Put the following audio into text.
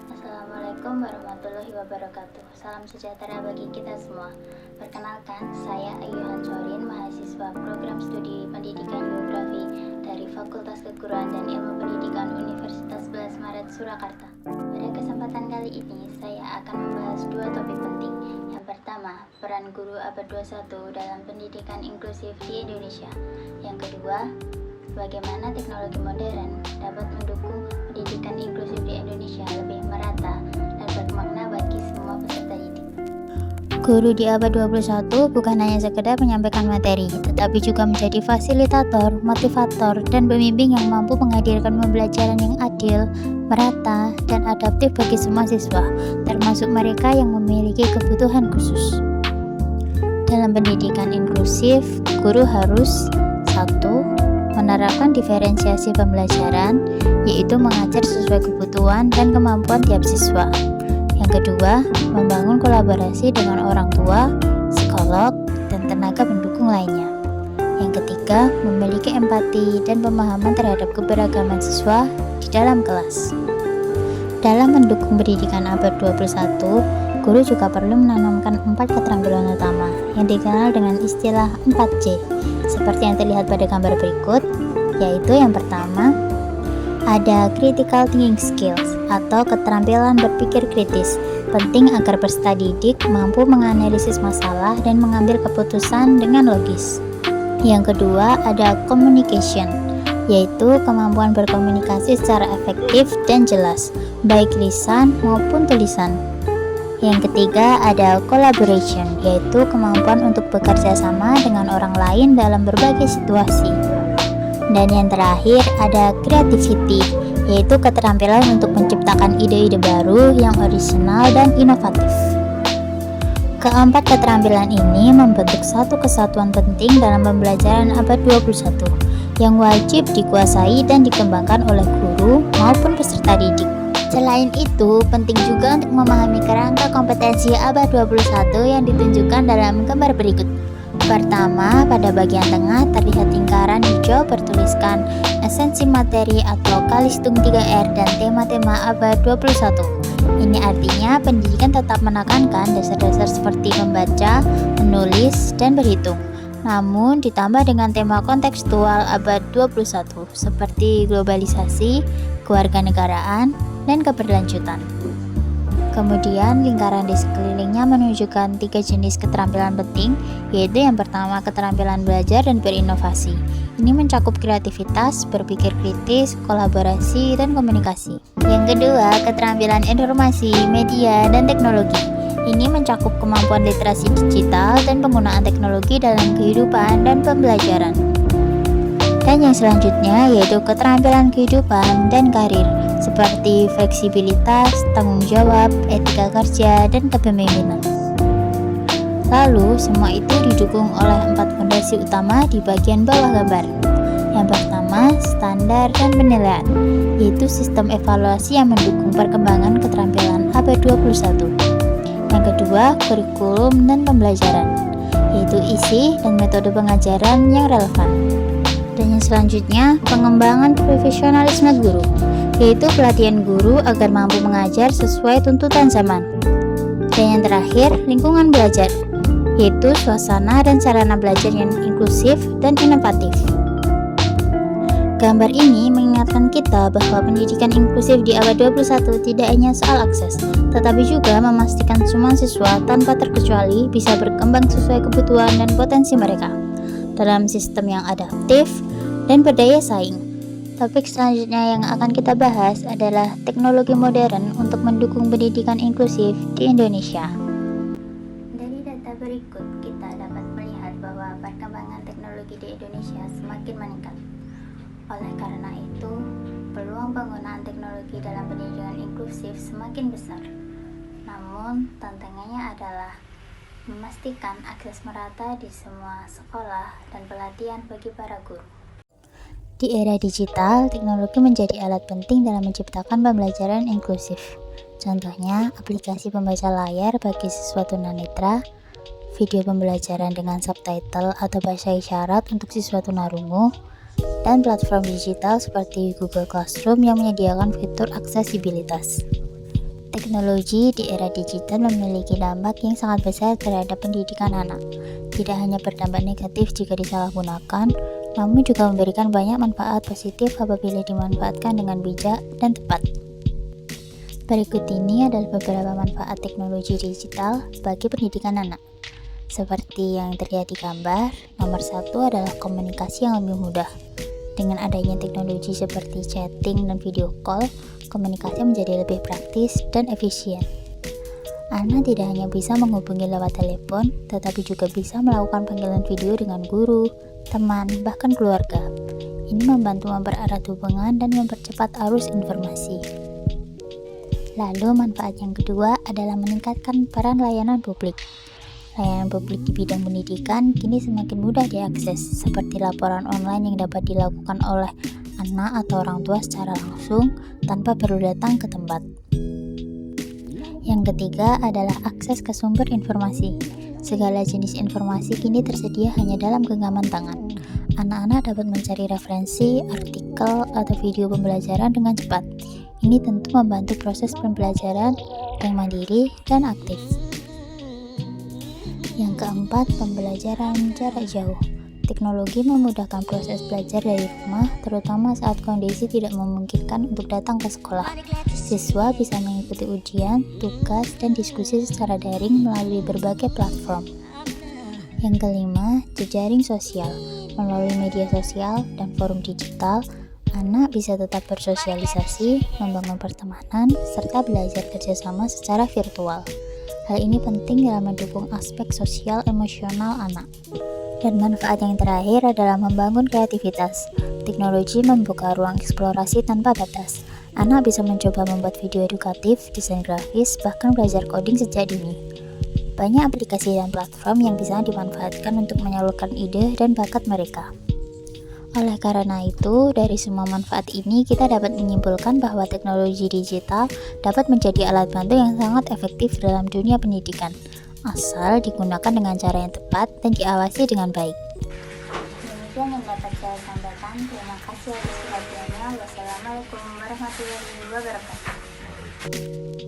Assalamualaikum warahmatullahi wabarakatuh. Salam sejahtera bagi kita semua. Perkenalkan, saya Ayu Hansorin, mahasiswa program studi pendidikan geografi dari Fakultas Keguruan dan Ilmu Pendidikan Universitas 11 Maret Surakarta. Pada kesempatan kali ini, saya akan membahas dua topik penting. Yang pertama, peran guru abad 21 dalam pendidikan inklusif di Indonesia. Yang kedua, bagaimana teknologi modern dapat mendukung pendidikan inklusif di Indonesia lebih merata dan bermakna bagi semua peserta didik. Guru di abad 21 bukan hanya sekedar menyampaikan materi, tetapi juga menjadi fasilitator, motivator, dan pembimbing yang mampu menghadirkan pembelajaran yang adil, merata, dan adaptif bagi semua siswa, termasuk mereka yang memiliki kebutuhan khusus. Dalam pendidikan inklusif, guru harus 1. Menerapkan diferensiasi pembelajaran, yaitu mengajar sesuai kebutuhan dan kemampuan tiap siswa. Yang kedua, membangun kolaborasi dengan orang tua, psikolog, dan tenaga pendukung lainnya. Yang ketiga, memiliki empati dan pemahaman terhadap keberagaman siswa di dalam kelas. Dalam mendukung pendidikan abad 21, guru juga perlu menanamkan 4 keterampilan utama yang dikenal dengan istilah 4C, seperti yang terlihat pada gambar berikut, yaitu yang pertama, ada critical thinking skills atau keterampilan berpikir kritis, penting agar peserta didik mampu menganalisis masalah dan mengambil keputusan dengan logis. Yang kedua, ada communication, yaitu kemampuan berkomunikasi secara efektif dan jelas, baik lisan maupun tulisan. Yang ketiga, ada collaboration, yaitu kemampuan untuk bekerja sama dengan orang lain dalam berbagai situasi. Dan yang terakhir, ada creativity, yaitu keterampilan untuk menciptakan ide-ide baru yang orisinal dan inovatif. Keempat keterampilan ini membentuk satu kesatuan penting dalam pembelajaran abad 21 yang wajib dikuasai dan dikembangkan oleh guru maupun peserta didik. Selain itu, penting juga untuk memahami kerangka kompetensi abad 21 yang ditunjukkan dalam gambar berikut. Pertama, pada bagian tengah terlihat lingkaran hijau bertuliskan esensi materi atau Kalistung 3R dan tema-tema abad 21. Ini artinya pendidikan tetap menekankan dasar-dasar seperti membaca, menulis, dan berhitung. Namun ditambah dengan tema kontekstual abad 21 seperti globalisasi, kewarganegaraan, dan keberlanjutan. Kemudian lingkaran di sekelilingnya menunjukkan 3 jenis keterampilan penting, yaitu yang pertama keterampilan belajar dan berinovasi. Ini mencakup kreativitas, berpikir kritis, kolaborasi, dan komunikasi. Yang kedua, keterampilan informasi, media, dan teknologi. Ini mencakup kemampuan literasi digital dan penggunaan teknologi dalam kehidupan dan pembelajaran. Dan yang selanjutnya yaitu keterampilan kehidupan dan karir, seperti fleksibilitas, tanggung jawab, etika kerja, dan kepemimpinan. Lalu, semua itu didukung oleh 4 fondasi utama di bagian bawah gambar. Yang pertama, standar dan penilaian, yaitu sistem evaluasi yang mendukung perkembangan keterampilan abad 21. Yang kedua, kurikulum dan pembelajaran, yaitu isi dan metode pengajaran yang relevan. Dan yang selanjutnya, pengembangan profesionalisme guru, yaitu pelatihan guru agar mampu mengajar sesuai tuntutan zaman. Dan yang terakhir, lingkungan belajar, yaitu suasana dan sarana belajar yang inklusif dan inovatif. Gambar ini mengingatkan kita bahwa pendidikan inklusif di abad 21 tidak hanya soal akses, tetapi juga memastikan semua siswa tanpa terkecuali bisa berkembang sesuai kebutuhan dan potensi mereka dalam sistem yang adaptif dan berdaya saing. Topik selanjutnya yang akan kita bahas adalah teknologi modern untuk mendukung pendidikan inklusif di Indonesia. Dari data berikut, kita dapat melihat bahwa perkembangan teknologi di Indonesia semakin meningkat. Oleh karena itu, peluang penggunaan teknologi dalam pendidikan inklusif semakin besar. Namun, tantangannya adalah memastikan akses merata di semua sekolah dan pelatihan bagi para guru. Di era digital, teknologi menjadi alat penting dalam menciptakan pembelajaran inklusif. Contohnya, aplikasi pembaca layar bagi siswa tunanetra, video pembelajaran dengan subtitle atau bahasa isyarat untuk siswa tunarungu, dan platform digital seperti Google Classroom yang menyediakan fitur aksesibilitas. Teknologi di era digital memiliki dampak yang sangat besar terhadap pendidikan anak. Tidak hanya berdampak negatif jika disalahgunakan, namun juga memberikan banyak manfaat positif apabila dimanfaatkan dengan bijak dan tepat. Berikut ini adalah beberapa manfaat teknologi digital bagi pendidikan anak. Seperti yang terlihat di gambar, nomor 1 adalah komunikasi yang lebih mudah. Dengan adanya teknologi seperti chatting dan video call, komunikasi menjadi lebih praktis dan efisien. Anak tidak hanya bisa menghubungi lewat telepon, tetapi juga bisa melakukan panggilan video dengan guru, teman, bahkan keluarga. Ini membantu mempererat hubungan dan mempercepat arus informasi. Lalu manfaat yang kedua adalah meningkatkan peran layanan publik. Layanan publik di bidang pendidikan kini semakin mudah diakses, seperti laporan online yang dapat dilakukan oleh anak atau orang tua secara langsung tanpa perlu datang ke tempat. Yang ketiga adalah akses ke sumber informasi. Segala jenis informasi kini tersedia hanya dalam genggaman tangan. Anak-anak dapat mencari referensi, artikel, atau video pembelajaran dengan cepat. Ini tentu membantu proses pembelajaran yang mandiri dan aktif. Yang keempat, pembelajaran jarak jauh. Teknologi memudahkan proses belajar dari rumah, terutama saat kondisi tidak memungkinkan untuk datang ke sekolah. Siswa bisa mengikuti ujian, tugas, dan diskusi secara daring melalui berbagai platform. Yang kelima, jejaring sosial. Melalui media sosial dan forum digital, anak bisa tetap bersosialisasi, membangun pertemanan, serta belajar kerjasama secara virtual. Hal ini penting dalam mendukung aspek sosial emosional anak. Dan manfaat yang terakhir adalah membangun kreativitas. Teknologi membuka ruang eksplorasi tanpa batas. Anak bisa mencoba membuat video edukatif, desain grafis, bahkan belajar coding sejak dini. Banyak aplikasi dan platform yang bisa dimanfaatkan untuk menyalurkan ide dan bakat mereka. Oleh karena itu, dari semua manfaat ini kita dapat menyimpulkan bahwa teknologi digital dapat menjadi alat bantu yang sangat efektif dalam dunia pendidikan, asal digunakan dengan cara yang tepat dan diawasi dengan baik. Demikian yang dapat saya sampaikan. Terima kasih atas perhatiannya. Wassalamualaikum warahmatullahi wabarakatuh.